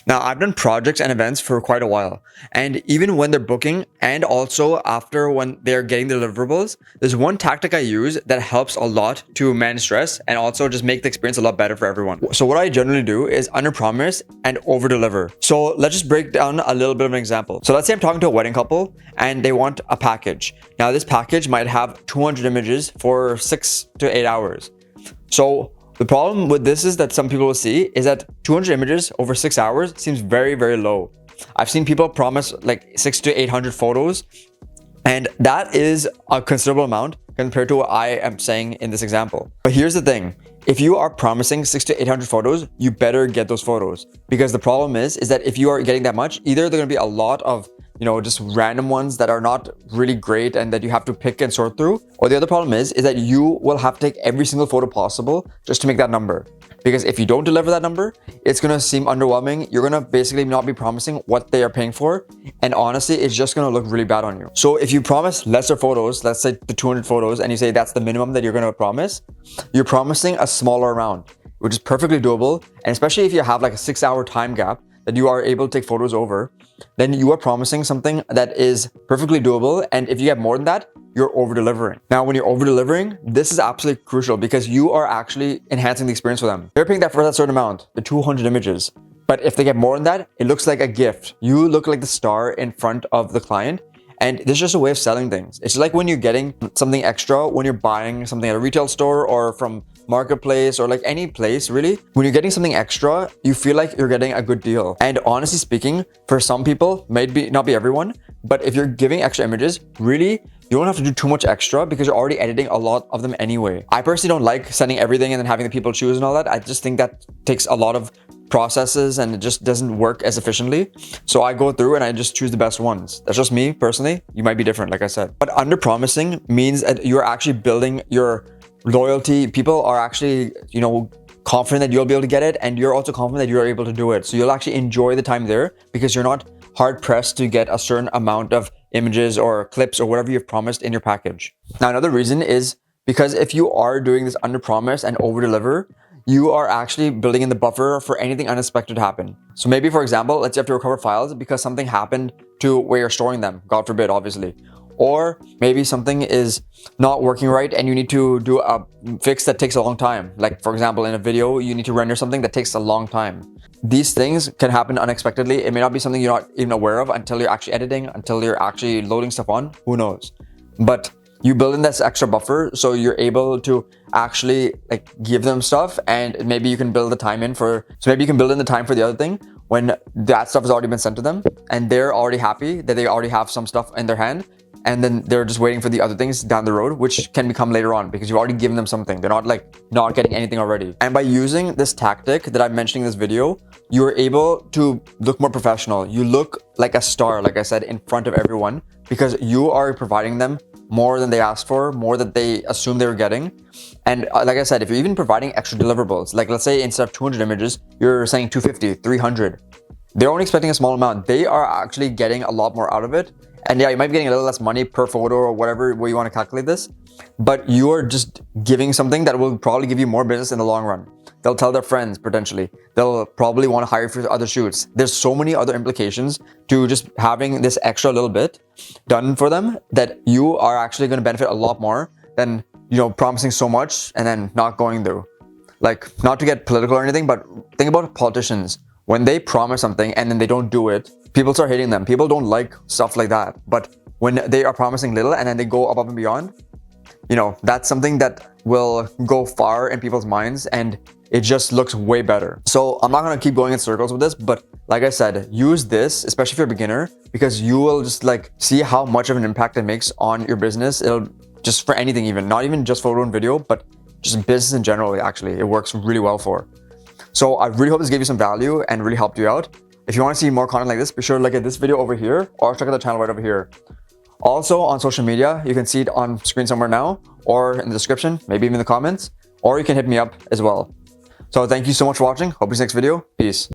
Now, I've done projects and events for quite a while, and even when they're booking and also after when they're getting the deliverables, there's one tactic I use that helps a lot to manage stress and also just make the experience a lot better for everyone. So what I generally do is underpromise and overdeliver. So let's just break down a little bit of an example. So let's say I'm talking to a wedding couple and they want a package. Now, this package might have 200 images for 6 to 8 hours. So the problem with this is that some people will see is that 200 images over 6 hours seems very, very low. I've seen people promise like 600 to 800 photos, and that is a considerable amount compared to what I am saying in this example. But here's the thing. If you are promising 600 to 800 photos, you better get those photos, because the problem is that if you are getting that much, either they're going to be a lot of just random ones that are not really great and that you have to pick and sort through. Or the other problem is that you will have to take every single photo possible just to make that number. Because if you don't deliver that number, it's going to seem underwhelming. You're going to basically not be promising what they are paying for. And honestly, it's just going to look really bad on you. So if you promise lesser photos, let's say the 200 photos, and you say that's the minimum that you're going to promise, you're promising a smaller amount, which is perfectly doable. And especially if you have like a 6-hour time gap that you are able to take photos over, then you are promising something that is perfectly doable. And if you have more than that, you're over-delivering. Now, when you're over-delivering, this is absolutely crucial because you are actually enhancing the experience for them. They're paying that for that certain amount, the 200 images. But if they get more than that, it looks like a gift. You look like the star in front of the client. And this is just a way of selling things. It's like when you're getting something extra, when you're buying something at a retail store or from marketplace or like any place, really. When you're getting something extra, you feel like you're getting a good deal. And honestly speaking, for some people, maybe not be everyone, but if you're giving extra images, really, you don't have to do too much extra because you're already editing a lot of them anyway. I personally don't like sending everything and then having the people choose and all that. I just think that takes a lot of processes and it just doesn't work as efficiently. So I go through and I just choose the best ones. That's just me personally. You might be different, like I said. But under promising means that you're actually building your loyalty. People are actually, confident that you'll be able to get it, and you're also confident that you're able to do it. So you'll actually enjoy the time there because you're not hard pressed to get a certain amount of images or clips or whatever you've promised in your package. Now, another reason is because if you are doing this under promise and over deliver, you are actually building in the buffer for anything unexpected to happen. So maybe, for example, let's say you have to recover files because something happened to where you're storing them, God forbid, obviously. Or maybe something is not working right and you need to do a fix that takes a long time. Like, for example, in a video, you need to render something that takes a long time. These things can happen unexpectedly. It may not be something you're not even aware of until you're actually editing, until you're actually loading stuff on. Who knows? But you build in this extra buffer so you're able to actually give them stuff, and maybe you can build the time in for, so maybe you can build in the time for the other thing when that stuff has already been sent to them and they're already happy that they already have some stuff in their hand. And then they're just waiting for the other things down the road, which can become later on because you've already given them something. They're not getting anything already. And by using this tactic that I'm mentioning in this video, you're able to look more professional. You look like a star, like I said, in front of everyone because you are providing them more than they asked for, more than they assumed they were getting. And like I said, if you're even providing extra deliverables, like let's say instead of 200 images, you're saying 250, 300. They're only expecting a small amount. They are actually getting a lot more out of it. And yeah, you might be getting a little less money per photo or whatever way you want to calculate this, but you are just giving something that will probably give you more business in the long run. They'll tell their friends potentially. They'll probably want to hire you for other shoots. There's so many other implications to just having this extra little bit done for them that you are actually going to benefit a lot more than, promising so much and then not going through. Like, not to get political or anything, but think about politicians. When they promise something and then they don't do it, people start hating them. People don't like stuff like that. But when they are promising little and then they go above and beyond, that's something that will go far in people's minds and it just looks way better. So I'm not going to keep going in circles with this, but like I said, use this, especially if you're a beginner, because you will just see how much of an impact it makes on your business. It'll just for anything, even not even just photo and video, but just business in general. Actually, it works really well for. So I really hope this gave you some value and really helped you out. If you want to see more content like this, be sure to look at this video over here or check out the channel right over here. Also on social media, you can see it on screen somewhere now or in the description, maybe even in the comments, or you can hit me up as well. So thank you so much for watching. Hope you see you next video. Peace.